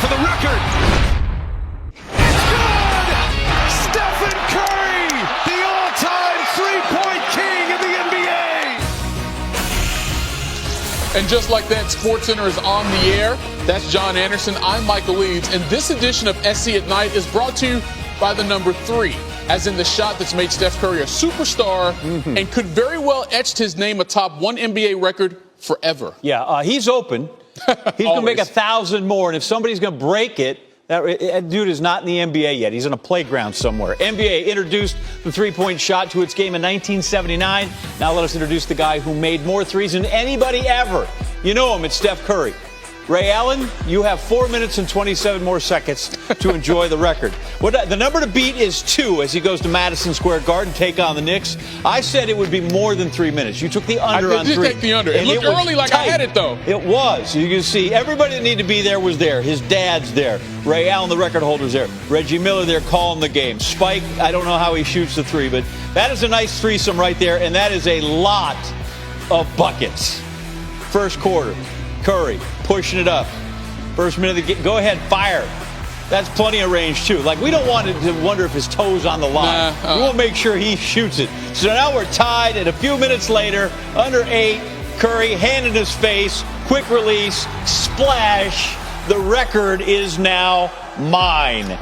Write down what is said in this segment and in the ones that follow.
for the record. It's good! Stephen Curry, the all-time three-point king of the NBA. And just like that, SportsCenter is on the air. That's John Anderson. I'm Michael Leeds. And this edition of SC at Night is brought to you by the number 3, as in the shot that's made Steph Curry a superstar and could very well etch his name atop one NBA record forever. Yeah, he's open. He's going to make 1,000 more, and if somebody's going to break it, that dude is not in the NBA yet. He's in a playground somewhere. NBA introduced the three-point shot to its game in 1979. Now let us introduce the guy who made more threes than anybody ever. You know him, it's Steph Curry. Ray Allen, you have 4 minutes and 27 more seconds to enjoy the record. The number to beat is 2 as he goes to Madison Square Garden, take on the Knicks. I said it would be more than 3 minutes. You took the under on 3. I did take the under. It looked early like I had it, though. It was. You can see everybody that needed to be there was there. His dad's there. Ray Allen, the record holder's there. Reggie Miller there calling the game. Spike, I don't know how he shoots the 3, but that is a nice threesome right there, and that is a lot of buckets. First quarter, Curry pushing it up. First minute of the game. Go ahead, fire. That's plenty of range, too. Like, we don't want to wonder if his toe's on the line. We won't make sure he shoots it. So now we're tied, and a few minutes later, under 8, Curry, hand in his face, quick release, splash. The record is now mine.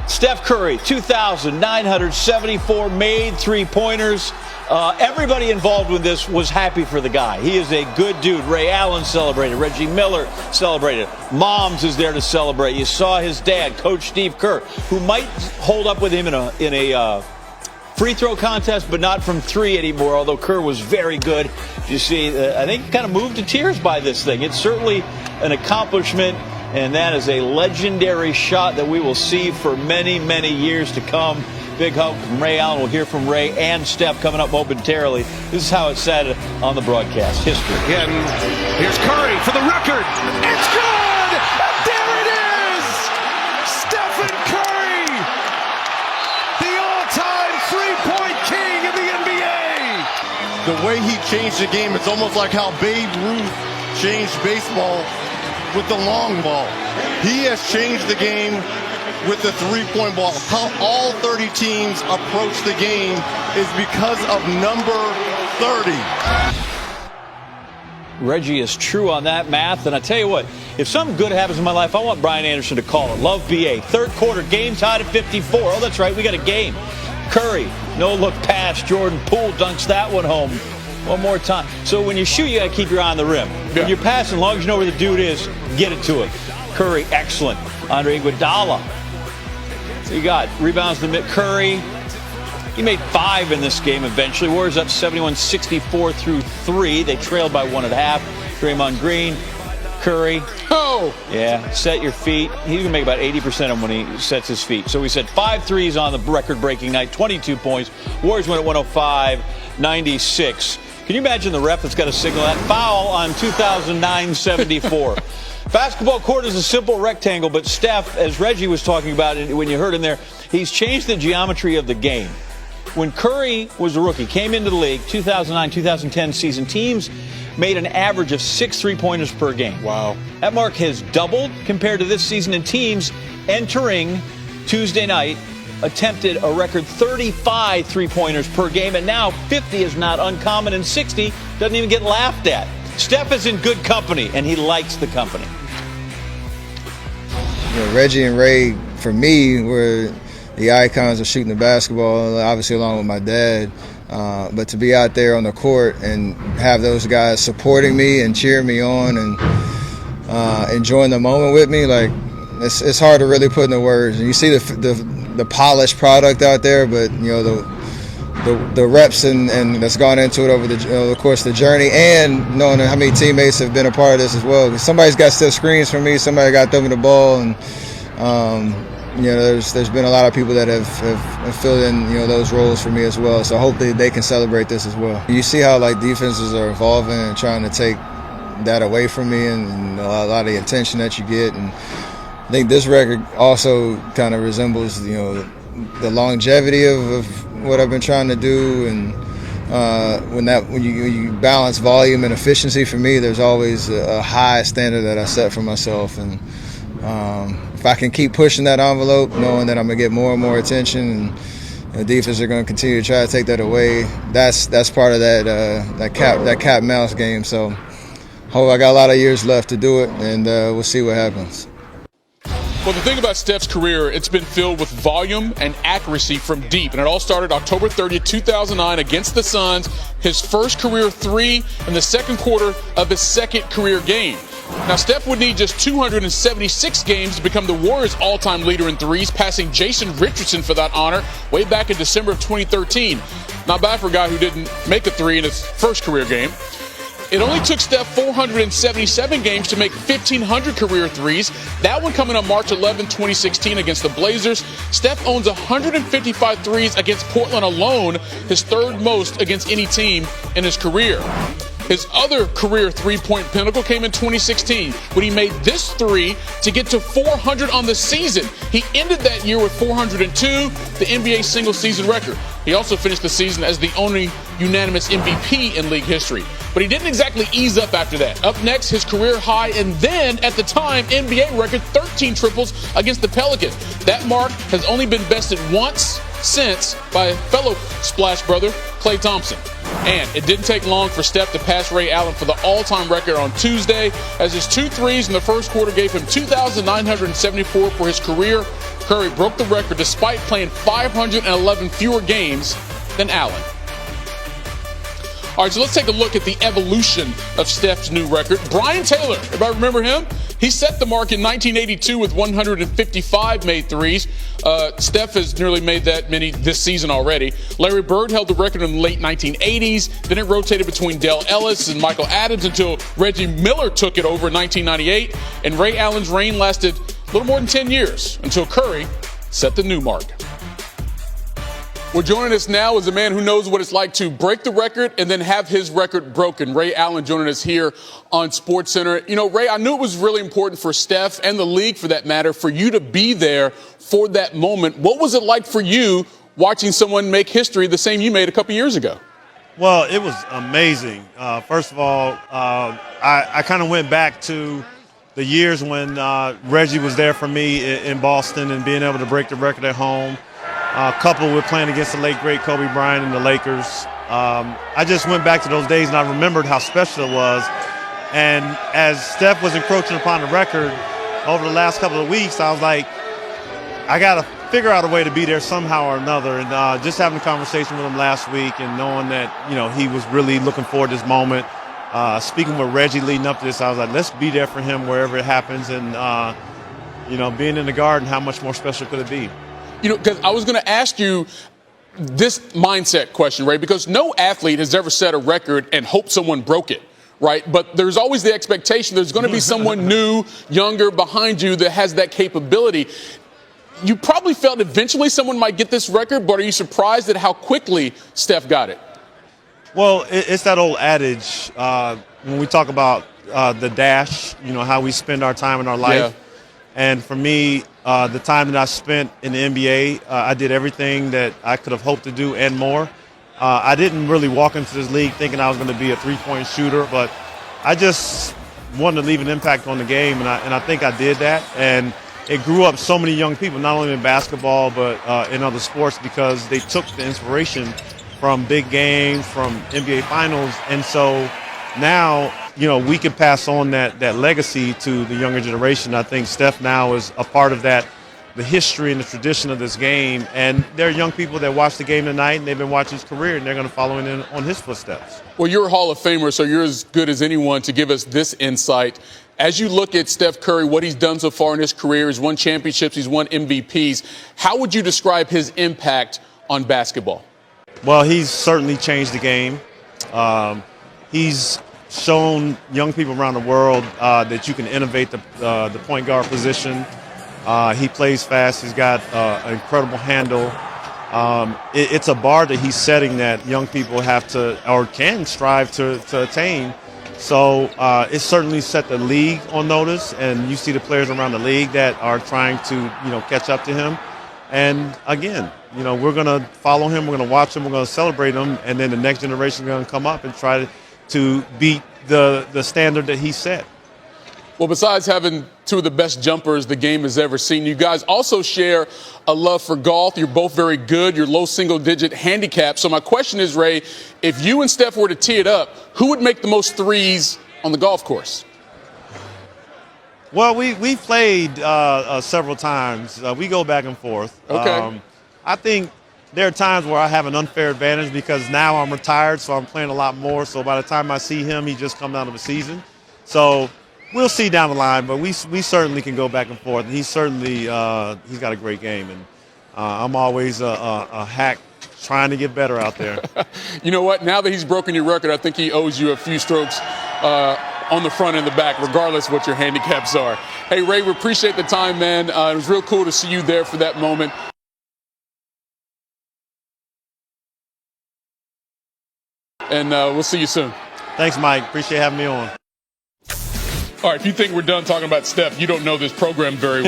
Steph Curry, 2,974 made three-pointers. Everybody involved with this was happy for the guy. He is a good dude. Ray Allen celebrated. Reggie Miller celebrated. Moms is there to celebrate. You saw his dad, Coach Steve Kerr, who might hold up with him in a free throw contest, but not from 3 anymore, although Kerr was very good. You see, I think kind of moved to tears by this thing. It's certainly an accomplishment, and that is a legendary shot that we will see for many, many years to come. Big hug from Ray Allen. We'll hear from Ray and Steph coming up momentarily. This is how it's said on the broadcast. History. Again, here's Curry for the record. It's good! And there it is! Stephen Curry, the all-time three-point king of the NBA. The way he changed the game, it's almost like how Babe Ruth changed baseball with the long ball. He has changed the game with the three-point ball. How all 30 teams approach the game is because of number 30. Reggie is true on that math, and I tell you what, if something good happens in my life, I want Brian Anderson to call it. Love BA. Third quarter, game tied at 54. Oh, that's right, we got a game. Curry, no look pass. Jordan Poole dunks that one home. One more time. So when you shoot, you got to keep your eye on the rim. When you're passing, as long as you know where the dude is, get it to him. Curry, excellent. Andre Iguodala. So you got rebounds to Curry. He made 5 in this game eventually. Warriors up 71-64 through 3. They trailed by 1 at half. Draymond Green, Curry. Oh! Yeah, set your feet. He's going to make about 80% of them when he sets his feet. So we said 5 threes on the record-breaking night, 22 points. Warriors win at 105-96. Can you imagine the ref that's got to signal that? Foul on 2009-74. Basketball court is a simple rectangle, but Steph, as Reggie was talking about it when you heard him there, he's changed the geometry of the game. When Curry was a rookie, came into the league, 2009-2010 season, teams made an average of 6 three-pointers per game. Wow. That mark has doubled compared to this season, and teams entering Tuesday night attempted a record 35 three-pointers per game, and now 50 is not uncommon, and 60 doesn't even get laughed at. Steph is in good company, and he likes the company. Reggie and Ray, for me, were the icons of shooting the basketball, obviously along with my dad. But to be out there on the court and have those guys supporting me and cheering me on and enjoying the moment with me, like it's hard to really put into words. And you see the polished product out there, but the reps and that's gone into it over the course of the journey, and knowing how many teammates have been a part of this as well. Somebody's got set screens for me. Somebody got them the ball, and there's been a lot of people that have filled in those roles for me as well. So hopefully they can celebrate this as well. You see how defenses are evolving and trying to take that away from me, and a lot of the attention that you get. And I think this record also kind of resembles the longevity of what I've been trying to do, and when you balance volume and efficiency, for me, there's always a high standard that I set for myself, and if I can keep pushing that envelope, knowing that I'm gonna get more and more attention, and the defense are gonna continue to try to take that away, that's part of that cat mouse game. So, I got a lot of years left to do it, and we'll see what happens. Well, the thing about Steph's career, it's been filled with volume and accuracy from deep. And it all started October 30th, 2009 against the Suns, his first career three in the second quarter of his second career game. Now, Steph would need just 276 games to become the Warriors' all-time leader in threes, passing Jason Richardson for that honor way back in December of 2013. Not bad for a guy who didn't make a three in his first career game. It only took Steph 477 games to make 1,500 career threes. That one coming on March 11, 2016 against the Blazers. Steph owns 155 threes against Portland alone, his third most against any team in his career. His other career three-point pinnacle came in 2016 when he made this three to get to 400 on the season. He ended that year with 402, the NBA single-season record. He also finished the season as the only unanimous MVP in league history. But he didn't exactly ease up after that. Up next, his career high and then, at the time, NBA record 13 triples against the Pelicans. That mark has only been bested once since by fellow Splash brother, Klay Thompson. And it didn't take long for Steph to pass Ray Allen for the all-time record on Tuesday, as his 2 threes in the first quarter gave him 2,974 for his career. Curry broke the record despite playing 511 fewer games than Allen. All right, so let's take a look at the evolution of Steph's new record. Brian Taylor, everybody remember him? He set the mark in 1982 with 155 made threes. Steph has nearly made that many this season already. Larry Bird held the record in the late 1980s. Then it rotated between Dale Ellis and Michael Adams until Reggie Miller took it over in 1998. And Ray Allen's reign lasted a little more than 10 years until Curry set the new mark. Well, joining us now is a man who knows what it's like to break the record and then have his record broken. Ray Allen joining us here on SportsCenter. You know, Ray, I knew it was really important for Steph and the league, for that matter, for you to be there for that moment. What was it like for you watching someone make history the same you made a couple years ago? Well, it was amazing. First of all, I kind of went back to the years when Reggie was there for me in Boston and being able to break the record at home. Coupled with playing against the late, great Kobe Bryant and the Lakers. I just went back to those days and I remembered how special it was. And as Steph was encroaching upon the record over the last couple of weeks, I was like, I got to figure out a way to be there somehow or another. And just having a conversation with him last week and knowing that, you know, he was really looking forward to this moment. Speaking with Reggie leading up to this, I was like, let's be there for him wherever it happens. And, you know, being in the Garden, how much more special could it be? You know, because I was going to ask you this mindset question, Ray, because no athlete has ever set a record and hoped someone broke it, right? But there's always the expectation there's going to be someone new, younger, behind you that has that capability. You probably felt eventually someone might get this record, but are you surprised at how quickly Steph got it? Well, it's that old adage when we talk about the dash, you know, how we spend our time in our life. Yeah. And for me, the time that I spent in the NBA, I did everything that I could have hoped to do and more. I didn't really walk into this league thinking I was going to be a three-point shooter, but I just wanted to leave an impact on the game, and I think I did that. And it grew up so many young people, not only in basketball but in other sports, because they took the inspiration from big games, from NBA Finals. And so now, you know, we can pass on that legacy to the younger generation. I think Steph now is a part of that, the history and the tradition of this game. And there are young people that watch the game tonight, and they've been watching his career, and they're going to follow in on his footsteps. Well, you're a Hall of Famer, so you're as good as anyone to give us this insight. As you look at Steph Curry, what he's done so far in his career, he's won championships, he's won MVPs. How would you describe his impact on basketball? Well, he's certainly changed the game. He's shown young people around the world that you can innovate the point guard position. He plays fast. He's got an incredible handle. It's a bar that he's setting that young people have to or can strive to attain. So it certainly set the league on notice, and you see the players around the league that are trying to, you know, catch up to him. And again, you know, we're going to follow him, we're going to watch him, we're going to celebrate him, and then the next generation is going to come up and try to beat the standard that he set. Well, besides having two of the best jumpers the game has ever seen, you guys also share a love for golf. You're both very good. You're low single-digit handicap. So my question is, Ray, if you and Steph were to tee it up, who would make the most threes on the golf course? Well, we played several times. We go back and forth. Okay. I think there are times where I have an unfair advantage because now I'm retired, so I'm playing a lot more. So by the time I see him, he just comes out of the season. So we'll see down the line, but we certainly can go back and forth. He's certainly he's got a great game, and I'm always a hack trying to get better out there. You know what? Now that he's broken your record, I think he owes you a few strokes on the front and the back, regardless of what your handicaps are. Hey, Ray, we appreciate the time, man. It was real cool to see you there for that moment. And we'll see you soon. Thanks, Mike. Appreciate having me on. All right, if you think we're done talking about Steph, you don't know this program very well.